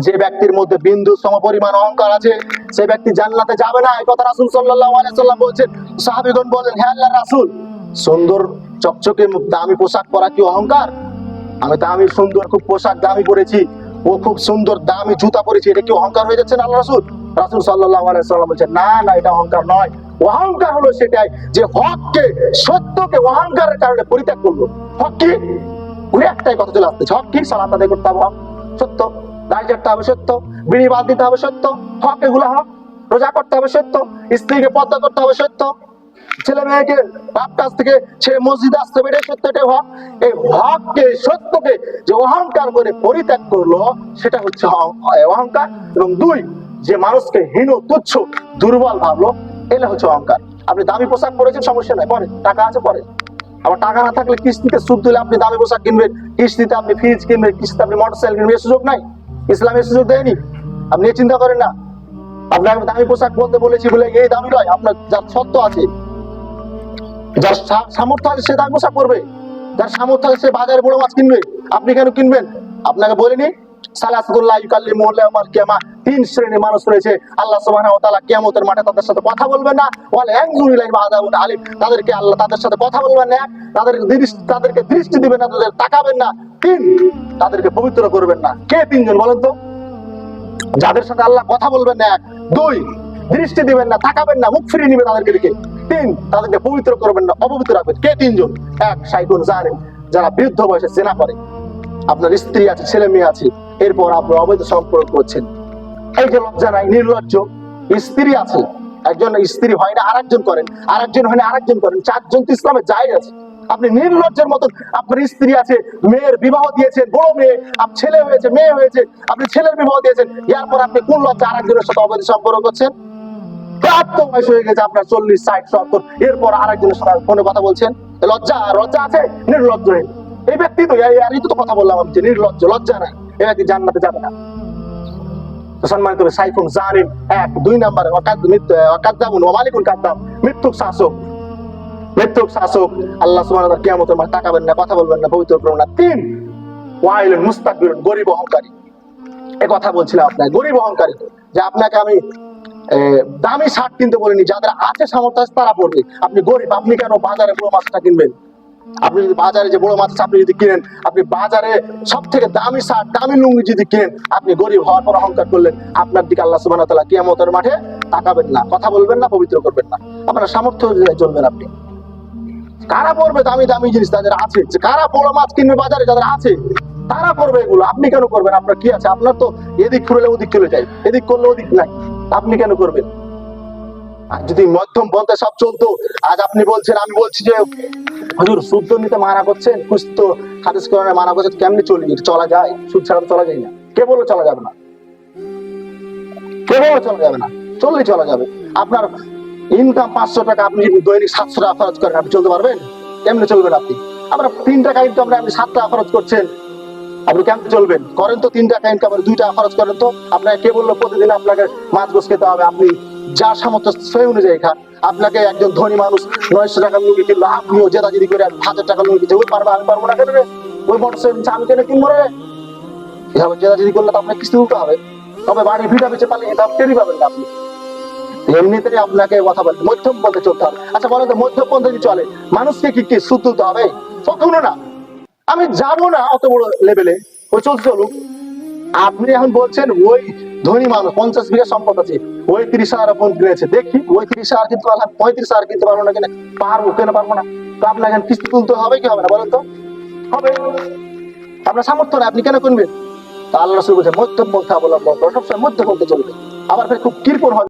যে ব্যক্তির মধ্যে বিন্দু সম পরিমাণ অহংকার আছে সেই ব্যক্তি জান্নাতে যাবে না, এই কথা রাসূল সাল্লাল্লাহু আলাইহি ওয়াসাল্লাম বলেছেন। সাহাবীগণ বলেন, হে আল্লাহর রাসূল, সুন্দর চকচকে দামি পোশাক পরা কি অহংকার? আমি দামি সুন্দর খুব পোশাক দামি পরেছি, ও খুব সুন্দর দামি জুতা পরেছি, এটা কি অহংকার হয়ে যাচ্ছে না আল্লাহ রাসূল? রাসূল সাল্লাল্লাহু আলাইহি ওয়াসাল্লাম বলেছেন, না না, এটা অহংকার নয়। অহংকার হলো সেটাই যে হককে, সত্যকে অহংকারের কারণে পরিত্যাগ করলো। হক কি? ওই একটাই কথা চলে আসতেছে, হক কি? সালাত আদায় করতে হবে, হক সত্য। দাড়ি কাটতে হবে, সত্য। বিড়ি বাদ দিতে হবে, সত্য। হক এগুলো হক। রোজা করতে হবে, সত্য। স্ত্রীকে পর্দা করতে হবে, সত্য। ছেলে মেয়েকে বাপ কাছ থেকে ছেড়ে মসজিদে আসতে হবে, এটাই সত্য, এটাই হক। এই হককে, সত্যকে যে অহংকার করে পরিত্যাগ করলো সেটা হচ্ছে অহংকার। এবং দুই, যে মানুষকে হীন, তুচ্ছ, দুর্বল ভাবলো, এটা হচ্ছে অহংকার। আপনি দামি পোশাক পরেছেন, সমস্যা নাই, পরে টাকা আছে পরে। আবার টাকা না থাকলে কিস্তিতে সুদ দিলে আপনি দামি পোশাক কিনবেন, কিস্তিতে আপনি ফ্রিজ কিনবেন, কিস্তিতে আপনি মোটরসাইকেল কিনবেন, এর সুযোগ নাই। ইসলামের সুযোগ দেয়নি। আপনি চিন্তা করেন না। আপনাকে দামি পোশাক বলতে বলেছি বলে এই দামি নয়। আপনার যার সত্য আছে, যার সামর্থ্য আছে সে দামি পোশাক পরবে, যার সামর্থ্য আছে সে বাজারে বড় মাছ কিনবে। আপনি কেন কিনবেন? আপনাকে বলিনি সালাসুল্লাহ ইউকাল্লিমুহুল ইয়াউমাল কিয়ামা, তিন শ্রেণীর মানুষ রয়েছে, আল্লাহ সুবহানাহু ওয়া তাআলা কিয়ামতের মাঠে তাদের সাথে কথা বলবেন না। ওয়াল ইয়ানজুরু ইলাইহিম আযাবুন আলিম, তাদেরকে আল্লাহ তাদের সাথে কথা বলবেন না। তাদেরকে দৃষ্টি দিবেন না, তাদের তাকাবেন না। তিন, তাদেরকে পবিত্র করবেন না। কে তিনজন বলেন তো? যাদের সাথে আল্লাহ কথা বলবেন না। এক। দুই, দৃষ্টি দিবেন না, তাকাবেন না, মুখ ফিরিয়ে নিবেন তাদেরকে দিকে। তিন, তাদেরকে পবিত্র করবেন না, অপবিত্র রাখবেন। কে তিনজন? এক, শাইখুন জালিম, যারা বৃদ্ধ বয়সে জেনা করে। আপনার স্ত্রী আছে, ছেলে মেয়ে আছে, এরপর আপনি অবৈধ সম্পর্ক করছেন। এই যে লজ্জা নাই, নির্লজ্জ। স্ত্রী আছে, একজন স্ত্রী হয় না আরেকজন করেন, আরেকজন হয় না আরেকজন করেন, চারজন তো ইসলামে জায়েজ আছে। আপনি নির্লজ্জের মতন আপনার স্ত্রী আছে, মেয়ের বিবাহ দিয়েছেন, বড় মেয়ে, ছেলে হয়েছে, মেয়ে হয়েছে, আপনি ছেলের বিবাহ দিয়েছেন, এরপর আপনি কোন লজ্জা আরেকজনের সাথে অবৈধ সম্পর্ক করছেন? প্রাপ্ত বয়স হয়ে গেছে আপনার 40, 60, 70, এরপর আরেকজনের সাথে ফোনে কথা বলছেন। লজ্জা আছে? নির্লজ্জ এই ব্যক্তি তো, এই তো কথা বললাম আমি যে নির্লজ্জ, লজ্জা নাই, এই ব্যক্তি জান্নাতে যাবে না। সম্মানিত শাইখুন জালিম এক। দুই নম্বরে ওয়াকাযযাবুন ওয়া মালিকুন কাযযাব, মৃত্যুক শাসক, মৃত্যুক শাসক। আল্লাহ সুবহানাহু ওয়া তাআলা কিয়ামতের মাঠে তাকাবেন না, কথা বলবেন না, পবিত্র করবেন না। তিন, ওয়াইলুন মুস্তাকবিরুন, গরীব অহংকারী। এই কথা বলছিলাম আপনাকে, গরীব অহংকারী। যে আপনাকে আমি দামি শার্ট কিনতে বলিনি, যাদের আছে সামর্থ্য আছে তারা পড়বে। আপনি গরিব, আপনি কেন বাজারে বড় মাছটা কিনবেন? আপনি যদি বাজারে যে বড় মাছ আপনি যদি কিনেন, আপনি বাজারে সব থেকে দামি শার্ট, দামি লুঙ্গি যদি কিনেন, আপনি গরিব হওয়ার পর অহংকার করলেন, আপনার দিকে আল্লাহ সুবহানাহু ওয়া তাআলা কিয়ামতের মাঠে তাকাবেন না, কথা বলবেন না, পবিত্র করবেন না। আপনার সামর্থ্য অনুযায়ী চলবেন আপনি। কারা পড়বে দামি দামি জিনিস? যাদের আছে। কারা বড় মাছ কিনবে বাজারে? যাদের আছে তারা করবে এগুলো। আপনি কেন করবেন? আপনার কি আছে? আপনার তো এদিক করলে ওদিক চলে যায়, এদিক করলে ওদিক নাই, আপনি কেন করবেন? আর যদি মধ্যম পন্থা সব চলতো, আজ আপনি বলছেন, আমি বলছি যে হুজুর সুদ নিতে মানা করছেন, কুছ তো হাদিস কোরআনে মানা করছেন, কেমনে চলি? চলা যায়? সুদ ছাড়া চলা যায় না। কে বললো চলা যাবে না? কে বললো চলা যাবে না? চললে চলা যাবে। আপনার ইনকাম 500 টাকা, আপনি যদি দৈনিক 700 টাকা খরচ করেন, আপনি চলতে পারবেন? কেমনে চলবেন আপনি? আমরা 3 টাকা ইনকাম, আপনি 7 টাকা খরচ করছেন, আপনি কেমনে চলবেন? করেন তো 3 টাকা ইনকাম, 2 টাকা খরচ করেন তো। আপনাকে কে বললো প্রতিদিন আপনাকে মাছ গোছ খেতে হবে? আপনি যা সামর্থ্য সেই অনুযায়ী খান। আপনাকে একজন ধনী মানুষ 900 টাকা লুঙ্গি কিনলো, আপনিও জেদাজেদি করে 1000 টাকা লুঙ্গি কিনতে, ওই পারবে, আমি পারবো না কেন রে? ওই মোটরসাইকেল আমি কেন কিনবো রে? এভাবে জেদাজেদি করলে তো আপনাকে কিস্তি তুলতে হবে। তবে বাড়ি ভিটা বেঁচে পারলে এটা টেরি পাবেন না আপনি। এমনিতেই আপনাকে কথা বলতে মধ্যম পথে চলতে হবে। আচ্ছা বলেন তো, মধ্যম পথে যদি চলে মানুষকে কি সুদ তুলতে হবে? কখনো না। আমি যাবো না অত বড় লেভেলে, ওই চলুক। আপনি এখন বলছেন ওই ধনী মানুষ 50 বিঘা সম্পদ আছে, ওই 30,000 ফোন কিনেছে, দেখি ওই 30,000 কিন্তু 35,000 কিনতে পারবো না, কিনে পারবো, কেন পারবো না? তো আপনাকে কিস্তি তুলতে হবে কি হবে না বলেন তো? হবে। আপনার সামর্থ্য নেই, আপনি কেন কিনবেন? তা আল্লাহ রাসূল বলেছেন মধ্যম পন্থা অবলম্বন করো, সবসময় মধ্যম পন্থা চলবে। আবার খুব কৃপণ হবে।